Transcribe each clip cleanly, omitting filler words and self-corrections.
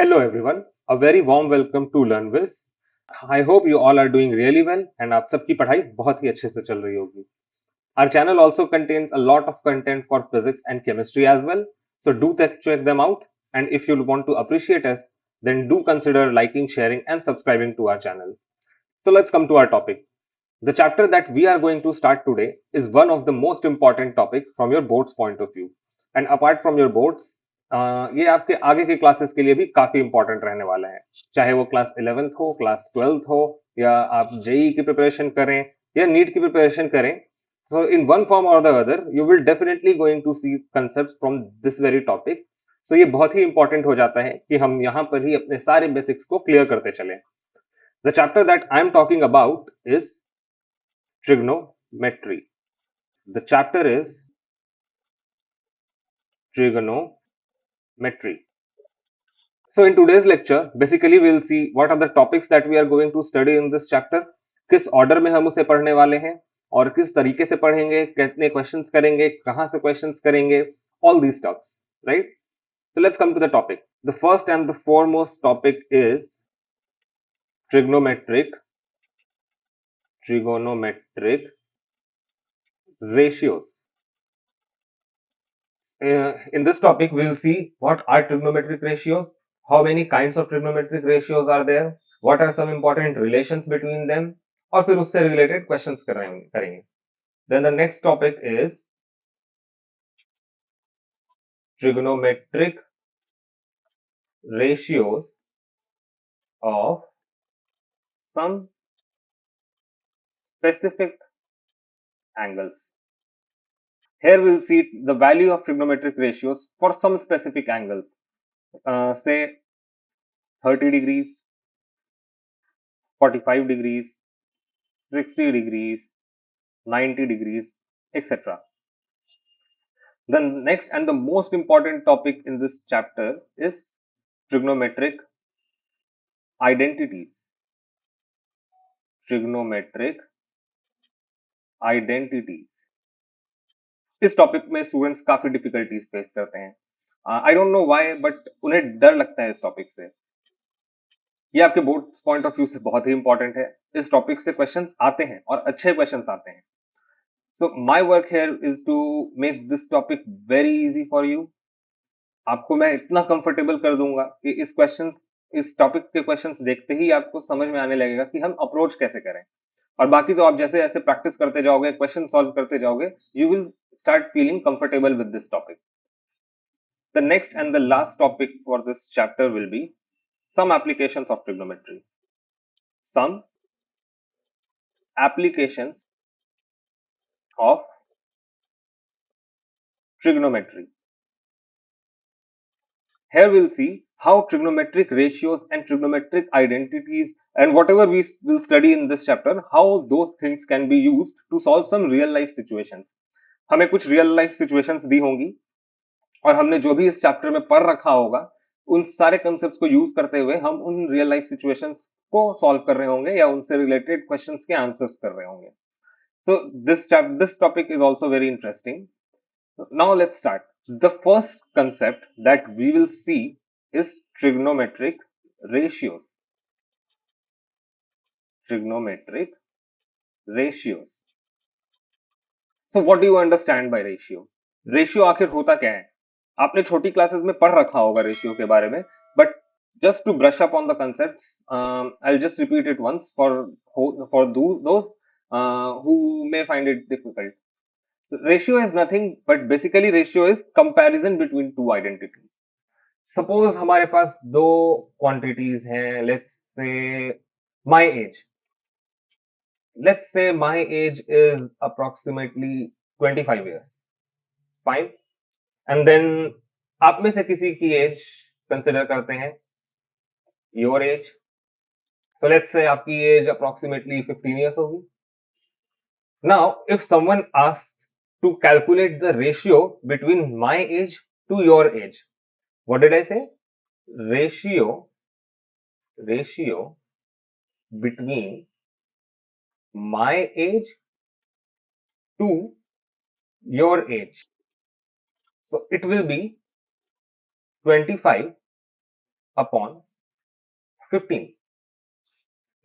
Hello everyone, a very warm welcome to LearnWiz. I hope you all are doing really well and आप सबकी पढ़ाई बहुत ही अच्छे से चल रही होगी. Our channel also contains a lot of content for physics and chemistry as well, so do check them out. And if you want to appreciate us, then do consider liking, sharing, and subscribing to our channel. So let's come to our topic. The chapter that we are going to start today is one of the most important topic from your board's point of view. And apart from your boards, ये आपके आगे के classes के लिए भी काफी important रहने वाला है. चाहे वो क्लास 11th हो, क्लास 12th हो, या आप जेई की प्रिपरेशन करें या नीट की प्रिपरेशन करें. So in one form or the other, you will definitely going to see concepts from this very topic. So ये बहुत ही इंपॉर्टेंट हो जाता है कि हम यहाँ पर ही अपने सारे बेसिक्स को क्लियर करते चलें. The chapter that I am talking about is trigonometry. The chapter is trigonometry. So in today's lecture, basically we'll see what are the topics that we are going to study in this chapter, किस order में हम उसे पढ़ने वाले हैं और किस तरीके से पढ़ेंगे, कितने क्वेश्चंस करेंगे, कहां से क्वेश्चंस करेंगे, all these stuffs, right? So let's come to the topic. The first and the foremost topic is trigonometric ratios. In this topic, we'll see what are trigonometric ratios, how many kinds of trigonometric ratios are there, what are some important relations between them, और फिर उससे related questions करेंगे. Then the next topic is trigonometric ratios of some specific angles. Here we'll see the value of trigonometric ratios for some specific angles. Say 30 degrees, 45 degrees, 60 degrees, 90 degrees, etc. The next and the most important topic in this chapter is trigonometric identities. Trigonometric identities. इस topic में students काफी difficulties face करते हैं. I don't know why, but उन्हें डर लगता है इस टॉपिक से. ये आपके बोर्ड पॉइंट ऑफ व्यू से बहुत ही इंपॉर्टेंट है. इस टॉपिक से क्वेश्चंस आते हैं और अच्छे क्वेश्चंस आते हैं. So my work here is to make this topic very easy for you. आपको मैं इतना कंफर्टेबल कर दूंगा कि इस टॉपिक के क्वेश्चंस देखते ही आपको समझ में आने लगेगा कि हम अप्रोच कैसे करें. और बाकी तो आप जैसे जैसे प्रैक्टिस करते जाओगे, क्वेश्चन सॉल्व करते जाओगे, you will start feeling comfortable with this topic. The next and the last topic for this chapter will be some applications of trigonometry. Some applications of trigonometry. Here we'll see how trigonometric ratios and trigonometric identities and whatever we will study in this chapter, how those things can be used to solve some real life situations. हमें कुछ real life situations दी होंगी और हमने जो भी इस chapter में पढ़ रखा होगा, उन सारे कंसेप्ट को यूज करते हुए हम उन रियल लाइफ सिचुएशंस को सॉल्व कर रहे होंगे या उनसे रिलेटेड क्वेश्चंस के आंसर्स कर रहे होंगे. So this topic is also very interesting. Now let's start. The first concept that we will see is trigonometric ratios. Trigonometric ratios. So what do you understand by ratio? Ratio आखिर होता क्या है? आपने छोटी classes में पढ़ रखा होगा रेशियो के बारे में, but just to brush up on the concepts, I'll just repeat it once for those who may find it difficult. Ratio is nothing but basically ratio is comparison between two identities. Suppose हमारे पास दो quantities हैं, let's say my age is approximately 25 years. Fine. And then आप में से किसी की as consider करते हैं, your age. So let's say आपकी एज approximately 15 years होगी. Now, if someone asks to calculate the ratio between my age to your age, what did I say? Ratio between my age to your age. So it will be 25 upon 15।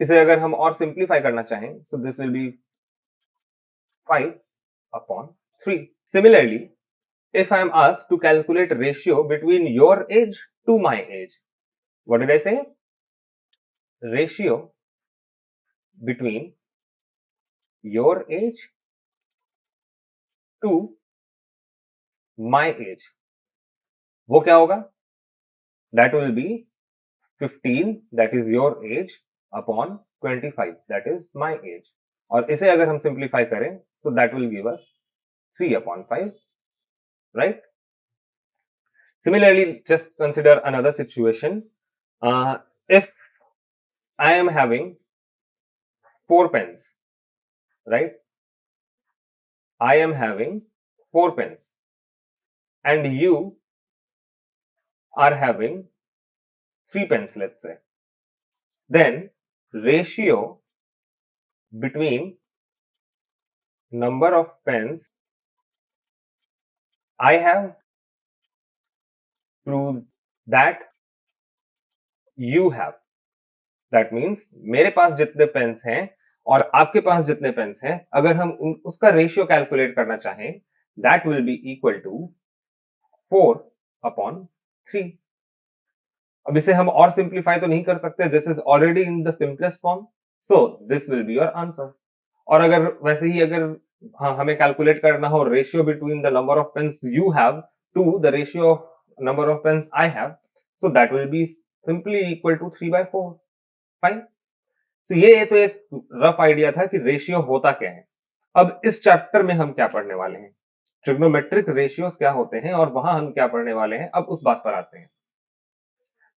इसे अगर हम और simplify करना चाहें, so this will be 5 upon 3. Similarly, if I am asked to calculate ratio between your age to my age, what did I say? Ratio between your age to my age, वो क्या होगा? That will be 15, that is your age, upon 25, that is my age. और इसे अगर हम simplify करें, so that will give us 3 upon 5, right? Similarly, just consider another situation. If I am having 4 pens, right? I am having 4 pens, and you are having 3 pens, let's say. Then ratio between number of pens I have to that you have. That means मेरे पास जितने pens हैं और आपके पास जितने pens हैं, अगर हम उसका रेशियो कैलकुलेट करना चाहें, that will be equal to 4 upon 3. अब इसे हम और सिंप्लीफाई तो नहीं कर सकते, this is already in the simplest form, so this will be your answer. और अगर वैसे ही अगर हाँ, हमें कैलकुलेट करना हो ratio between the number of pens you have to the ratio of number of pens I have, so that will be simply equal to 3/4. Fine. तो ये तो एक रफ आइडिया था कि रेशियो होता क्या है. अब इस चैप्टर में हम क्या पढ़ने वाले हैं, ट्रिग्नोमेट्रिक रेशियोज क्या होते हैं और वहां हम क्या पढ़ने वाले हैं, अब उस बात पर आते हैं.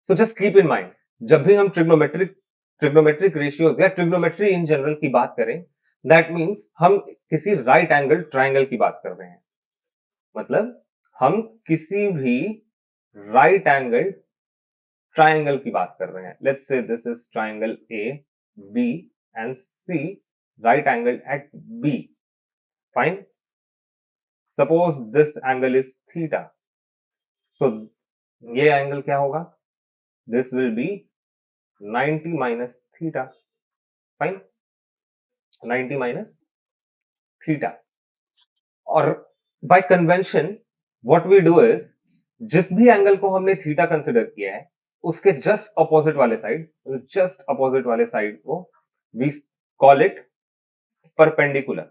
So just keep in mind, जब भी हम ट्रिग्नोमेट्रिक रेशियोज या ट्रिग्नोमेट्री इन जनरल की बात करें, दैट मीन्स हम किसी राइट एंगल ट्राइंगल की बात कर रहे हैं. मतलब हम किसी भी राइट एंगल ट्राइंगल की बात कर रहे हैं. Let's say this is triangle A B and C right angle at B. Fine. Suppose this angle is theta, so ये एंगल क्या होगा? This will be 90 minus theta. Fine. 90 minus theta. और by convention what we do is, जिस भी angle को हमने theta consider किया है उसके जस्ट अपोजिट वाले साइड को we call it perpendicular.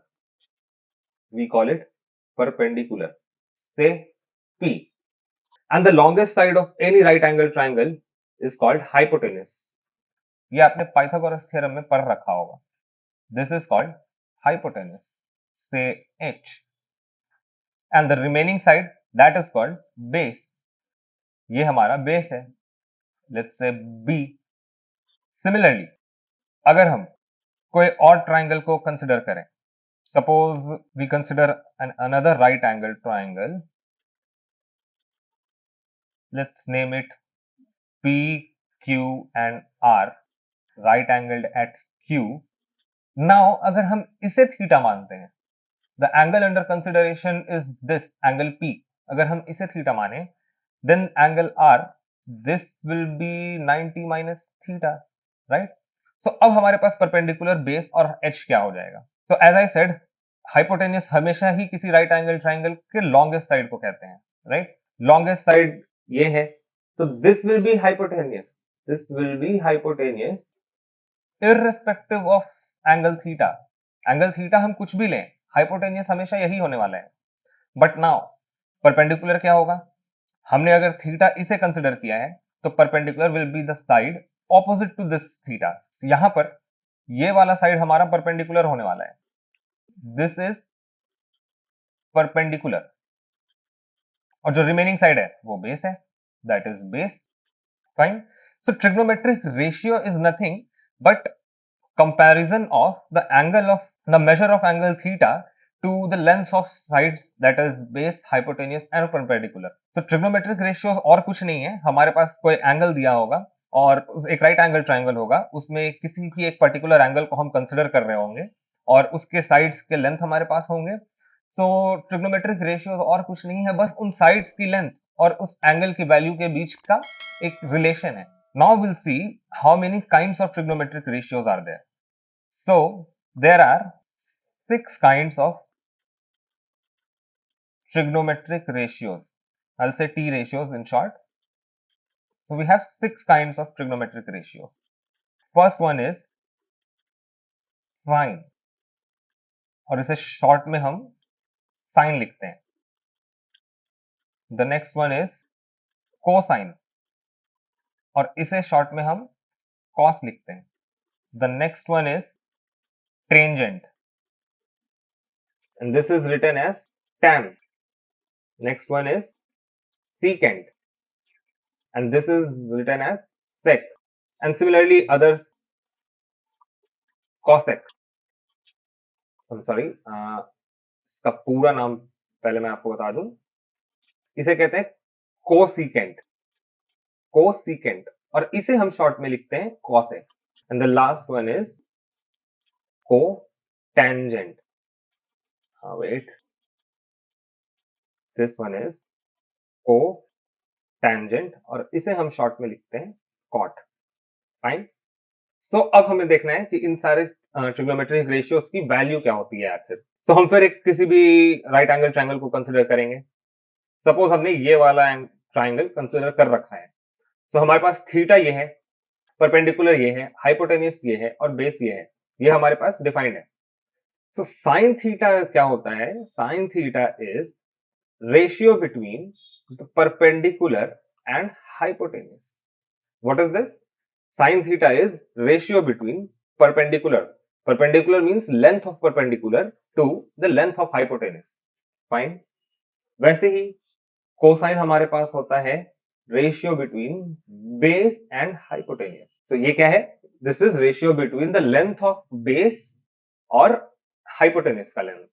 We call it perpendicular. Say P. And the longest side of any right angle triangle is called hypotenuse. ये आपने पाइथागोरस थ्योरम में पढ़ रखा होगा. This is called hypotenuse. Say H. And the remaining side, that is called base. ये हमारा base है. Let's say B. Similarly, अगर हम कोई और ट्राइंगल को कंसिडर करें, suppose we consider another right angle triangle. Let's name it P, Q and R, right angled at Q. Now अगर हम इसे थीटा मानते हैं, the angle under consideration is this angle P. अगर हम इसे थीटा माने, then angle R, this will be 90 minus theta, right? So अब हमारे पास परपेंडिकुलर बेस और H क्या हो जाएगा? So as I said, hypotenuse हमेशा ही किसी राइट एंगल ट्राइंगल के लॉन्गेस्ट साइड को कहते हैं, राइट? लॉन्गेस्ट साइड ये है, तो this will B hypotenuse. This will B hypotenuse irrespective of angle theta. Angle theta हम कुछ भी लें, हाइपोटेन्यूस हमेशा यही होने वाला है. बट नाउ परपेंडिकुलर क्या होगा? हमने अगर थीटा इसे कंसिडर किया है तो perpendicular will be the side opposite to this theta. यहां पर ये वाला साइड हमारा परपेंडिकुलर होने वाला है. दिस इज परपेंडिकुलर और जो रिमेनिंग साइड है वो बेस है, that is base. Fine. So trigonometric ratio is nothing but comparison of the measure of angle theta to the lengths of sides, that is base, hypotenuse and perpendicular. So trigonometric ratios और कुछ नहीं है, हमारे पास कोई angle दिया होगा और एक राइट एंगल ट्राइंगल होगा, उसमें किसी भी एक पर्टिकुलर एंगल को हम कंसिडर कर रहे होंगे और उसके साइड्स के लेंथ हमारे पास होंगे. सो ट्रिग्नोमेट्रिक रेशियोज और कुछ नहीं है, बस उन साइड्स की लेंथ और उस एंगल की वैल्यू के बीच का एक रिलेशन है. Now will see how many kinds of trigonometric ratios are there. So there are 6 kinds of trigonometric ratios. I'll say T ratios in short. So we have 6 kinds of trigonometric ratios. First one is sine, और इसे short में हम sign लिखते हैं. The next one is cosine, और इसे short में हम कॉस लिखते हैं. The next one is tangent, and this is written as tan. Next one is secant, and this is written as sec. And similarly others, cosec. I'm sorry, इसका पूरा नाम पहले मैं आपको बता दूं. इसे कहते हैं कोसिकेंट, कोसिकेंट, और इसे हम शॉर्ट में लिखते हैं cosec. And the last one is cotangent. Wait, this one is cotangent, और इसे हम शॉर्ट में लिखते हैं कॉट. फाइन. सो अब हमें देखना है कि इन सारे ट्रिग्नोमेट्रिक रेशियोज की वैल्यू क्या होती है आखिर. सो हम फिर एक किसी भी राइट एंगल ट्रायंगल को कंसिडर करेंगे. सपोज हमने ये वाला ट्रायंगल कंसिडर कर रखा है. सो हमारे पास थीटा ये है, परपेंडिकुलर ये है, हाइपोटेन्यूस ये है, और बेस ये है. ये हमारे पास डिफाइंड है. तो साइन थीटा क्या होता है? Sine theta is ratio between perpendicular and hypotenuse. What is this? Sin theta is ratio between perpendicular. Perpendicular means length of perpendicular to the length of hypotenuse. Fine. वैसे ही cosine हमारे पास होता है ratio between base and hypotenuse. तो ये क्या है? This is ratio between the length of base और hypotenuse का length.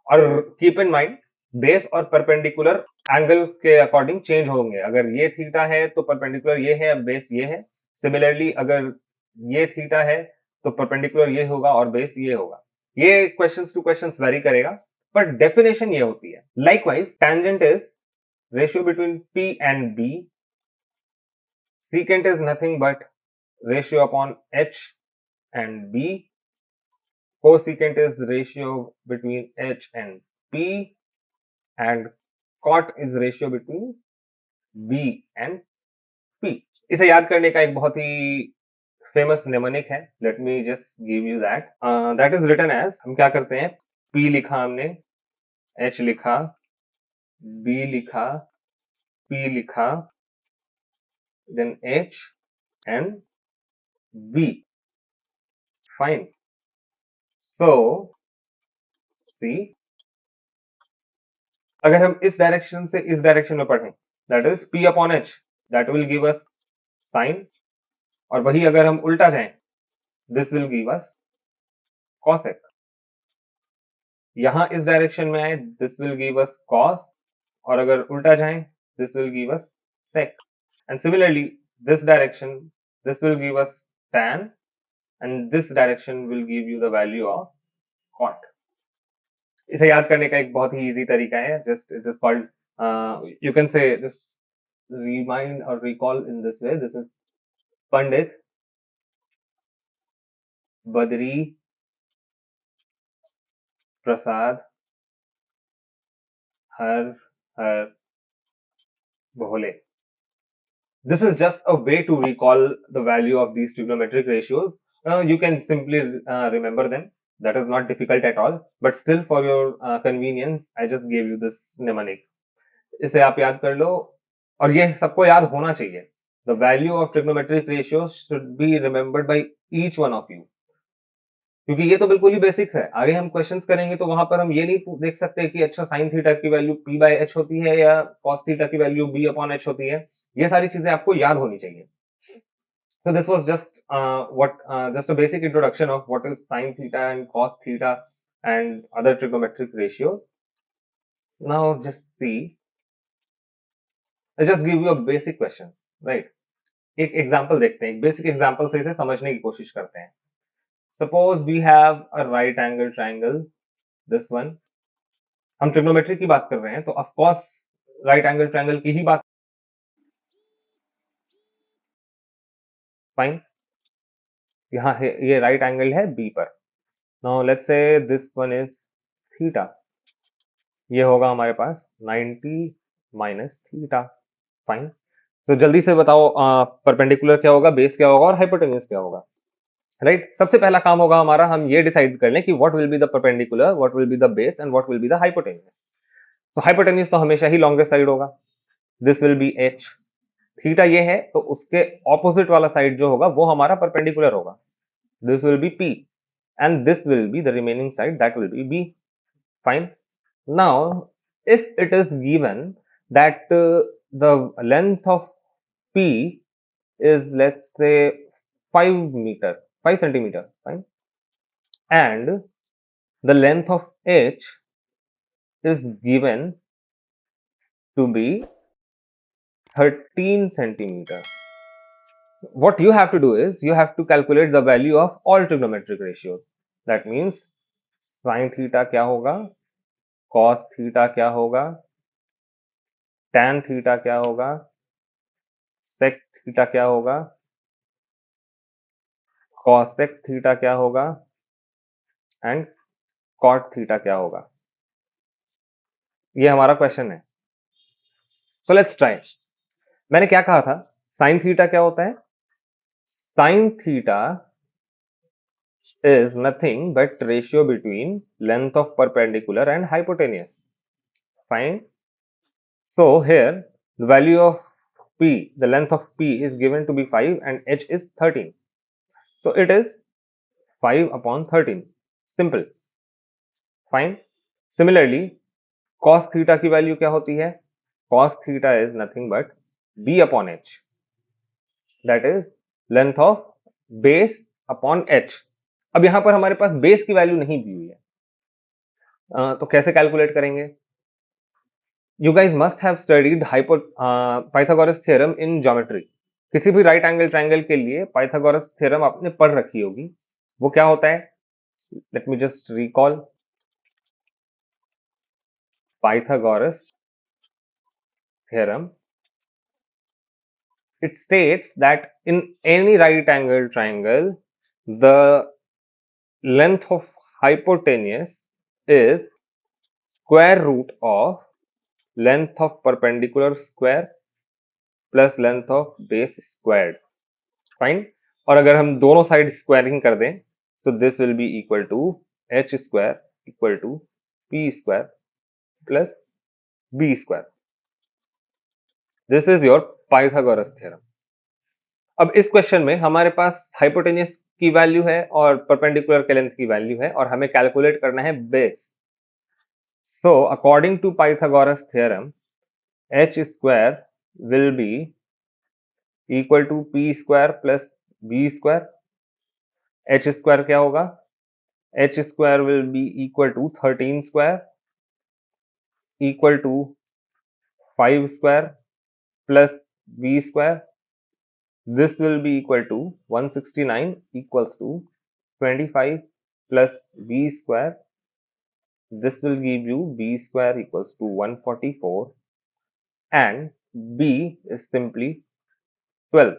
और keep in mind, base और perpendicular एंगल के अकॉर्डिंग चेंज होंगे. अगर ये थीटा है तो परपेंडिकुलर ये है, बेस ये है. सिमिलरली अगर ये थीटा है तो परपेंडिकुलर ये होगा और बेस ये होगा. ये क्वेश्चंस टू क्वेश्चंस वेरी करेगा, पर डेफिनेशन ये होती है. Likewise tangent is ratio between P and B. secant is nothing but ratio upon H and B. Cosecant is ratio between H and P, and cot is ratio between B and P. इसे याद करने का एक बहुत ही famous mnemonic है. Let me just give you that. That is written as, हम क्या करते हैं, P लिखा हमने, H लिखा, B लिखा, P लिखा, then H and B. Fine. So see, अगर हम इस डायरेक्शन से इस डायरेक्शन में पढ़ें, that is P upon H, that will give us sine. और वही अगर हम उल्टा जाएं, this will give us cosec. यहां इस डायरेक्शन में आए, this will give us cos, और अगर उल्टा जाएं, this will give us sec. And similarly this direction, this will give us tan, and this direction will give you the value of cot. इसे याद करने का एक बहुत ही इजी तरीका है. Just it is called, you can say this, remind और recall in this way. This is Pandit Badri Prasad Har Har Bhole. This is just a way to recall the value of these trigonometric ratios. You can simply remember them. That is not difficult at all. But still, for your convenience, I just gave you this mnemonic. इसे आप याद कर लो, और ये सबको याद होना चाहिए. The value of trigonometric ratios should be remembered by each one of you. क्योंकि ये तो बिल्कुल ही बेसिक है. आगे हम क्वेश्चंस करेंगे तो वहां पर हम ये नहीं देख सकते कि अच्छा साइन थीटा की वैल्यू P बाय H होती है या कॉस थीटा की वैल्यू B अपॉन H होती है. ये सारी चीजें आपको याद होनी चाहिए. So this was just just a basic introduction of what is sine theta and cos theta and other trigonometric ratios. Now just see, I'll just give you a basic question, right? एक example देखते हैं, एक basic example से इसे समझने की कोशिश करते हैं. Suppose we have a right angle triangle, this one. हम ट्रिग्नोमेट्री की बात कर रहे हैं, तो of course right angle triangle की ही बात, फाइन। यहाँ है, ये राइट एंगल है बी पर। Now let's say this one is theta, ये होगा हमारे पास 90 माइनस थीटा, फाइन। तो जल्दी से बताओ परपेंडिकुलर क्या होगा, बेस क्या होगा और हाइपोटेन्यूज क्या होगा, राइट। सबसे पहला काम होगा हमारा, हम ये डिसाइड कर लें कि what will be the perpendicular, what will be the base and what will be the hypotenuse. तो हाइपोटेन्यूज तो हमेशा ही लॉन्गेस्ट साइड होगा, this will B H. Theta ये है तो उसके ऑपोजिट वाला साइड जो होगा वो हमारा परपेंडिकुलर होगा, this will be P, and this will be the remaining side, that will be B, fine. Now if it is given that the length of P is, let's say, 5 meter, 5 centimeter, fine, and the length of H is given to be 13 centimeter, what you have to do is you have to calculate the value of all trigonometric ratios. That means sin theta क्या होगा, cos theta क्या होगा, tan theta क्या होगा, sec theta क्या होगा, cosec theta क्या होगा एंड cot थीटा क्या होगा। ये हमारा क्वेश्चन है। So let's try. मैंने क्या कहा था, sin थीटा क्या होता है, sin theta is nothing but ratio between length of perpendicular and hypotenuse, fine. So here the value of P, the length of P is given to be 5 and H is 13. So it is 5 upon 13, simple, fine. Similarly cos theta की value क्या होती है, cos theta is nothing but b upon h, that is length of base upon h। अब यहां पर हमारे पास base की value नहीं दी हुई है, तो कैसे कैलकुलेट करेंगे। You guys must have studied Pythagoras theorem in geometry. किसी भी राइट एंगल ट्रायंगल के लिए पाइथागोरस थ्योरम आपने पढ़ रखी होगी। वो क्या होता है, let me just recall. Pythagoras theorem, it states that in any right angle triangle the length of hypotenuse is square root of length of perpendicular square plus length of base squared, fine। और अगर हम दोनों side squaring कर दें so this will be equal to h square equal to p square plus b square, this is your Pythagoras theorem। अब इस question में हमारे पास हाइपोटेन्यूस की वैल्यू है और परपेंडिकुलर के लेंथ की वैल्यू है और हमें कैलकुलेट करना है base. So according to Pythagoras theorem h square will be equal to p square plus b square. h square क्या होगा, h square will be equal to 13 square equal to 5 square plus b square, this will be equal to 169 equals to 25 plus b square, this will give you b square equals to 144 and b is simply 12।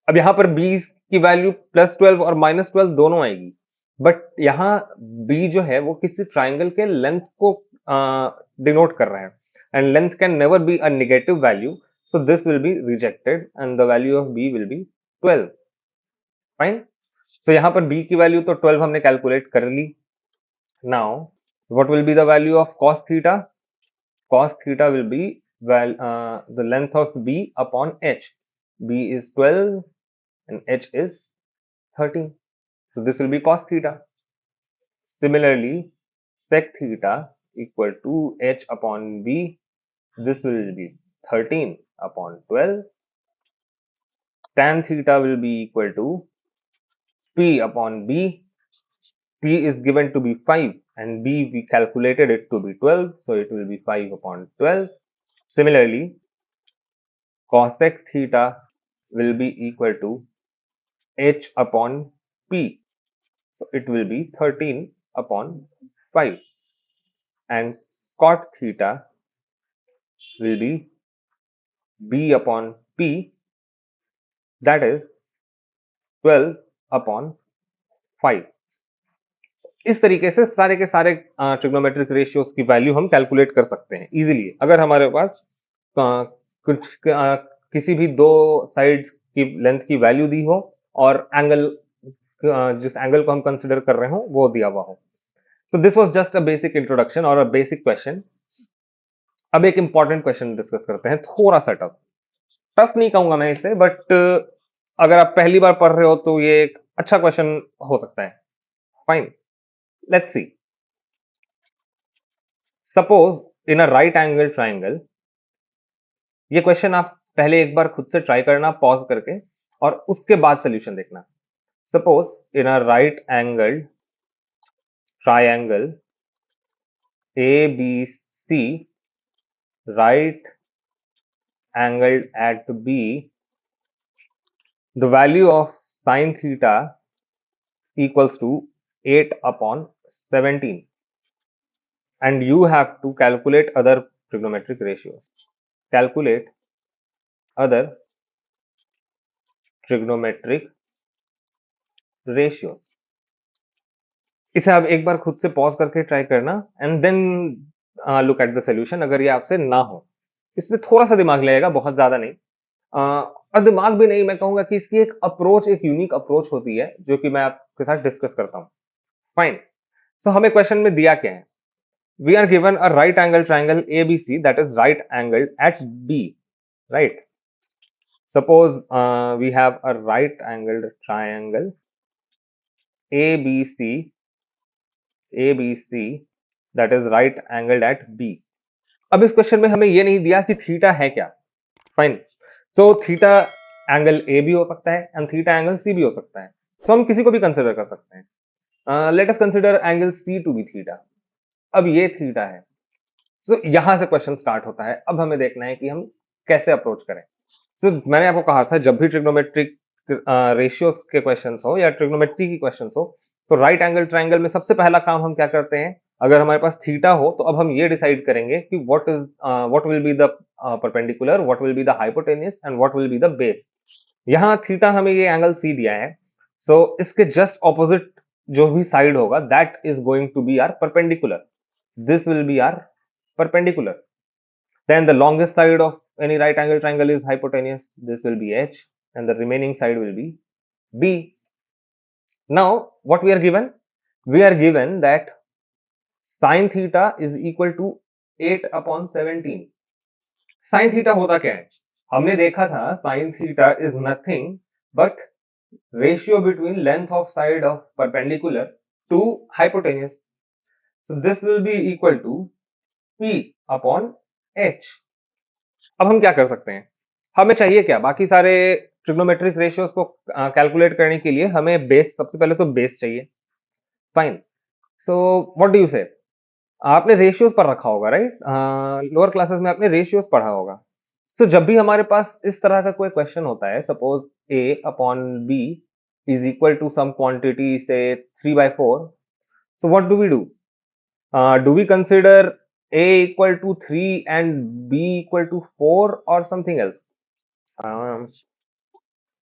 अब यहाँ पर b की value +12 और -12 दोनों आएगी, but यहाँ b जो है वो किसी ट्राइंगल के लेंथ को डिनोट कर रहा है and length can never be a negative value, so this will be rejected and the value of b will be 12, fine. तो यहाँ पर b की वैल्यू तो 12 हमने कैलकुलेट कर ली। Now what will be the value of cos theta, cos theta will be the length of b upon h, b is 12 and h is 13, so this will be cos theta। Similarly sec theta equal to h upon b, this will be 13 upon 12, tan theta will be equal to p upon b, p is given to be 5 and b we calculated it to be 12, so it will be 5 upon 12। Similarly cosec theta will be equal to h upon p, so it will be 13 upon 5, and cot theta will be b upon p, that is 12 upon 5. इस तरीके से सारे के सारे trigonometric ratios की value हम calculate कर सकते हैं इजीली, अगर हमारे पास कुछ किसी भी दो साइड्स की लेंथ की वैल्यू दी हो और एंगल जिस एंगल को हम कंसिडर कर रहे हो वो दिया हुआ हो. So this was just a basic introduction or a basic question. अब एक इंपॉर्टेंट क्वेश्चन डिस्कस करते हैं, थोड़ा सा टफ. टफ नहीं कहूंगा मैं इसे, बट अगर आप पहली बार पढ़ रहे हो तो ये एक अच्छा क्वेश्चन हो सकता है. Fine, let's see. Suppose in a right angle triangle, ये क्वेश्चन आप पहले एक बार खुद से ट्राई करना पॉज करके और उसके बाद सोल्यूशन देखना. Suppose in a right angle triangle ABC, right angled at B, the value of sine theta equals to 8 upon 17, and you have to calculate other trigonometric ratios. Calculate other trigonometric ratios. इसे आप एक बार खुद से pause करके try करना and then look at the solution. अगर ये आपसे ना हो, इसमें थोड़ा सा दिमाग लगेगा, बहुत ज्यादा नहीं. और दिमाग भी नहीं, मैं कहूंगा कि इसकी एक अप्रोच, एक यूनिक अप्रोच होती है जो कि मैं आपके साथ डिस्कस करता हूं. फाइन. सो हमें क्वेश्चन में दिया क्या है? We are given a right angle triangle ABC that is right angle at B, right? Suppose we have a right angled triangle ABC that is right angled at B. अब इस question में हमें ये नहीं दिया कि थीटा है क्या. Fine. So theta angle A भी हो सकता है एंड थीटा एंगल सी भी हो सकता है. सो हम किसी को भी कंसिडर कर सकते हैं. Let us consider angle C to be theta. अब ये थीटा है. सो यहां से क्वेश्चन स्टार्ट होता है. अब हमें देखना है कि हम कैसे अप्रोच करें. सो मैंने आपको कहा था, जब भी ट्रिग्नोमेट्रिक रेशियो के क्वेश्चन हो या ट्रिग्नोमेट्री की क्वेश्चन हो, तो राइट एंगल ट्राइंगल में सबसे पहला काम हम क्या करते हैं? अगर हमारे पास थीटा हो तो अब हम ये डिसाइड करेंगे कि what will be the perpendicular, what will be the hypotenuse and what will be the base. यहाँ थीटा हमें ये एंगल सी दिया है. सो इसके जस्ट ऑपोजिट जो भी साइड होगा that is going to be our perpendicular. This will be our perpendicular. Then the longest side of any right angle triangle is hypotenuse. This will be H and the remaining side will be B. Now what we are given? We are given that sin theta is equal to 8 upon 17. Sin theta होता क्या है? हमने देखा था sin theta is nothing but ratio between length of side of perpendicular to hypotenuse. So this will be equal to P upon H. अब हम क्या कर सकते हैं? हमें चाहिए क्या? बाकी सारे ट्रिग्नोमेट्रिक रेशियोज को कैलकुलेट करने के लिए हमें बेस, सबसे पहले तो बेस चाहिए. Fine. So what do you से? आपने रेशियोज पर रखा होगा, राइट? लोअर क्लासेस में आपने रेशियोज पढ़ा होगा. सो जब भी हमारे पास इस तरह का कोई क्वेश्चन होता है, suppose A upon B is equal to some quantity से 3/4, so what do we do? Do we consider A equal to 3 and B equal to 4 or something else?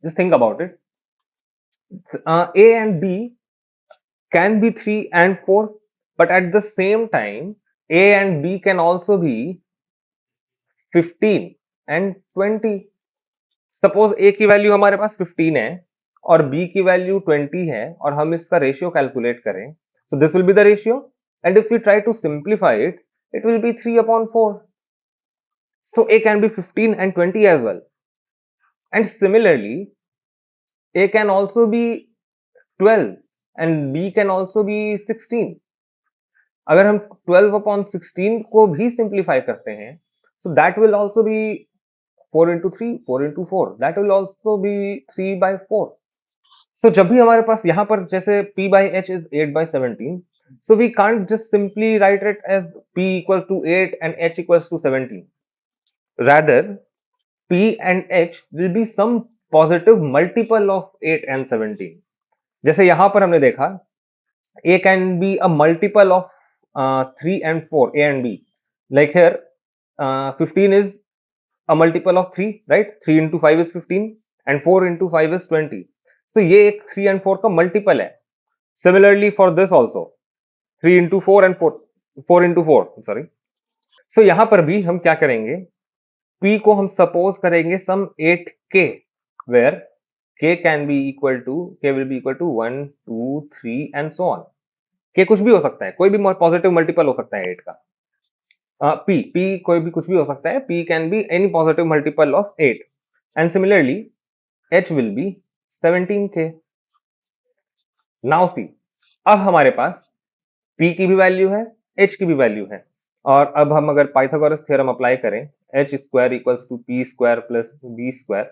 Just think about it. A and B can be 3 and 4, but at the same time A and B can also be 15 and 20. Suppose A की value हमारे पास 15 है और B की value 20 है और हम इसका ratio calculate करें, so this will be the ratio, and if we try to simplify it, it will be 3 upon 4. So A can be 15 and 20 as well. And similarly, A can also be 12 and B can also be 16. अगर हम 12 upon 16 को भी simplify करते हैं, so that will also be 4 into 3, 4 into 4. That will also be 3/4. So जब भी हमारे पास यहाँ पर जैसे P by H is 8/17, so we can't just simply write it as P equals to 8 and H equals to 17. Rather, P and H will be some positive multiple of 8 and 17. जैसे यहाँ पर हमने देखा A can be a multiple of 3 and 4, A and B. Like here, 15 is a multiple of 3, right? 3 into 5 is 15 and 4 into 5 is 20. So ये एक 3 and 4 का multiple है. Similarly for this also 3 into 4 and 4 into 4, sorry. So यहाँ पर भी हम क्या करेंगे, P को हम suppose करेंगे some 8k where k can be equal to, k will be equal to 1, 2, 3 and so on. k कुछ भी हो सकता है, कोई भी पॉजिटिव मल्टीपल हो सकता है 8 का. p कोई भी कुछ भी हो सकता है, p can be any positive multiple of 8 and similarly h will be 17k. Now see, अब हमारे पास p की भी वैल्यू है, h की भी वैल्यू है, और अब हम अगर पाइथागोरस थ्योरम अप्लाई करें, h square equals to p square plus b square,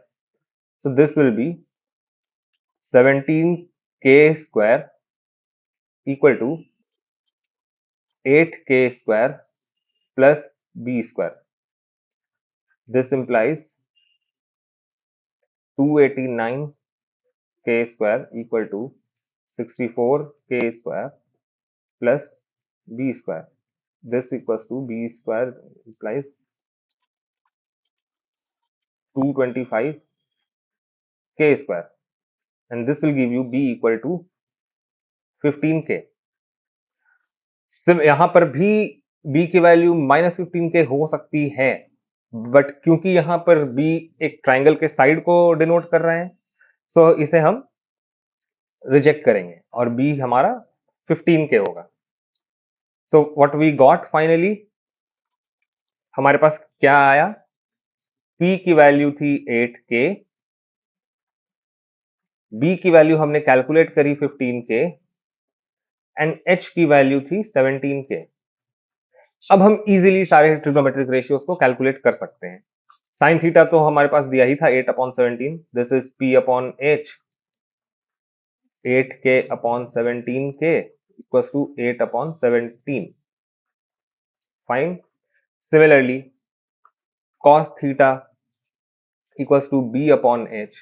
so this will be 17k square equal to 8k square plus b square. This implies 289k square equal to 64k square plus b square. This equals to b square implies 225k square, and this will give you b equal to 15k. यहाँ पर भी b की value -15k हो सकती है, but क्योंकि यहाँ पर b एक ट्राइंगल के साइड को डिनोट कर रहे हैं, सो इसे हम रिजेक्ट करेंगे और b हमारा 15k होगा. So what we got finally, हमारे पास क्या आया, p की वैल्यू थी 8k, b की वैल्यू हमने कैलकुलेट करी 15k एंड h की वैल्यू थी 17k. अब हम इजीली सारे ट्रिग्नोमेट्रिक रेशियोज को कैलकुलेट कर सकते हैं. साइन थीटा तो हमारे पास दिया ही था 8/17, this is p upon h, 8k upon 17k equals to 8/17. Fine. Similarly cos theta equals to b upon h,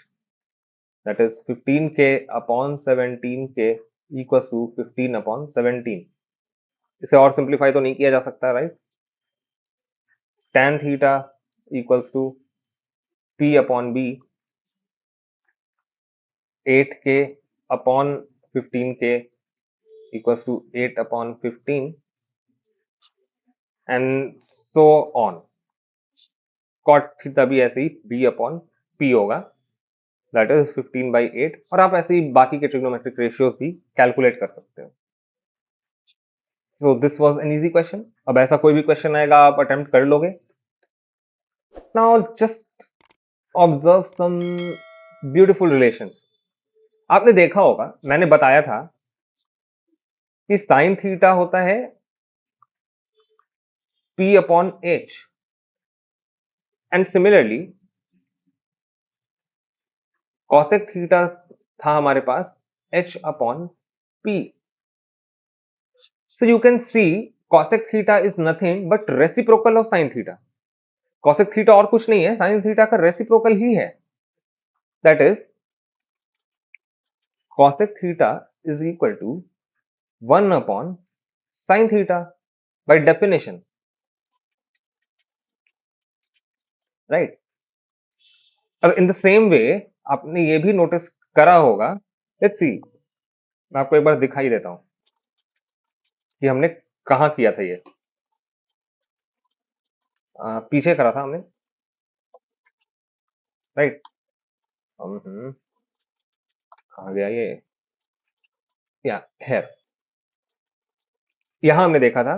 that is 15k upon 17k equals to 15/17. इसे और सिंप्लीफाई तो नहीं किया जा सकता, right? tan theta equals to p upon b, 8k upon 15k equals to 8/15 and so on. cot theta भी ऐसे ही b upon p होगा, दैट इज 15/8, और आप ऐसे ही बाकी के ट्रिग्नोमेट्रिक रेशियोज भी कैलकुलेट कर सकते हो. So this was an easy question. अब ऐसा कोई भी क्वेश्चन आएगा आप अटेम्प्ट कर लोगे. Now just observe some beautiful relations. आपने देखा होगा, मैंने बताया था कि साइन थीटा होता है p upon h and similarly cosec theta था हमारे पास h upon p. So you can see cosec theta is nothing but reciprocal of sin theta. cosec theta और कुछ नहीं है, sin theta का reciprocal ही है. That is cosec theta is equal to 1 upon sin theta by definition, right? अब in the same way आपने ये भी नोटिस करा होगा, let's see, मैं आपको एक बार दिखाई देता हूं कि हमने कहाँ किया था ये. पीछे करा था हमने, राइट? कहाँ गया ये, या हेयर. यहां हमने देखा था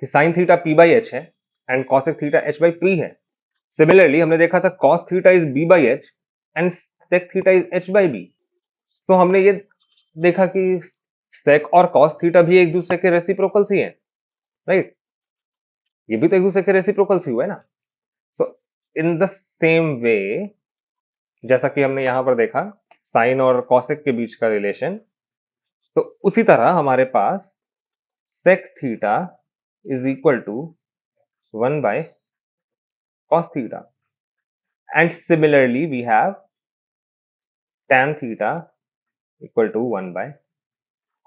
कि sine theta p by H है and cosec theta h by p है. सिमिलरली हमने देखा था cos theta is b by H and sec theta is h by b. तो हमने ये देखा कि सेक और कॉस थीटा भी एक दूसरे के रेसिप्रोकल्स ही हैं, राइट? ये भी तो एक दूसरे के रेसिप्रोकल्स ही हुए ना. सो इन द सेम वे, जैसा कि हमने यहां पर देखा साइन और कॉसेक के बीच का रिलेशन, तो उसी तरह हमारे पास sec theta is equal to 1 by cos theta, and similarly we have tan theta equal to 1 by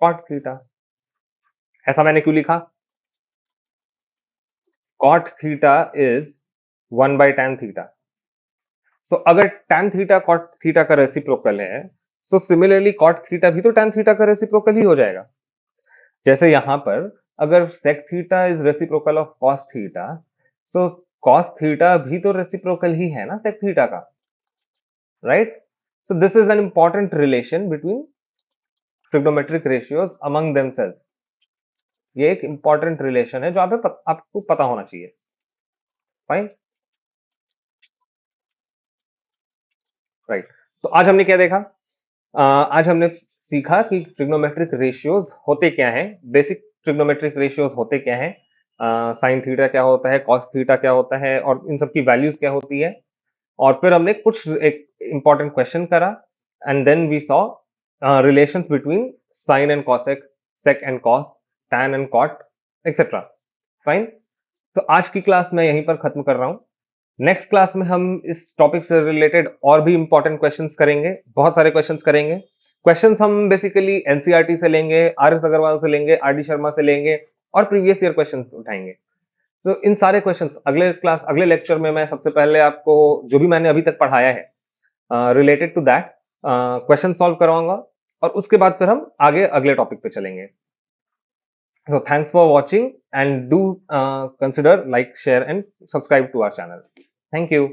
cot theta. ऐसा मैंने क्यों लिखा? cot theta is 1 by tan theta. So अगर tan theta cot theta का रेसिप्रोकल है, so similarly cot theta भी तो tan theta का रेसिप्रोकल ही हो जाएगा. जैसे यहां पर अगर sec theta is reciprocal of cos theta, so cos theta भी तो रेसिप्रोकल ही है ना sec theta का, right? So this is an important relation between trigonometric ratios among themselves. ये एक important relation है जो आपको पता होना चाहिए. Fine? राइट. तो आज हमने क्या देखा? आज हमने सीखा कि ट्रिग्नोमेट्रिक रेशियोज होते क्या हैं, बेसिक ट्रिग्नोमेट्रिक रेशियोज होते क्या हैं, साइन थीटा क्या होता है, कॉस थीटा क्या होता है और इन सब की वैल्यूज क्या होती है. और फिर हमने कुछ एक इंपॉर्टेंट क्वेश्चन करा and then we saw relations between sine and cosec, sec and cos, tan and cot etcetera. Fine. तो आज की क्लास मैं यहीं पर खत्म कर रहा हूं. नेक्स्ट क्लास में हम इस टॉपिक से रिलेटेड और भी इंपॉर्टेंट क्वेश्चंस करेंगे, बहुत सारे क्वेश्चंस करेंगे. क्वेश्चंस हम बेसिकली एनसीईआरटी से लेंगे, आर एस अग्रवाल से लेंगे, आर डी शर्मा से लेंगे और प्रीवियस ईयर क्वेश्चंस उठाएंगे. तो इन सारे क्वेश्चंस अगले लेक्चर में मैं सबसे पहले आपको जो भी मैंने अभी तक पढ़ाया है related to that question solve करवाऊंगा और उसके बाद फिर हम आगे अगले टॉपिक पे चलेंगे. So thanks for watching and do consider like, share and subscribe to our channel. Thank you.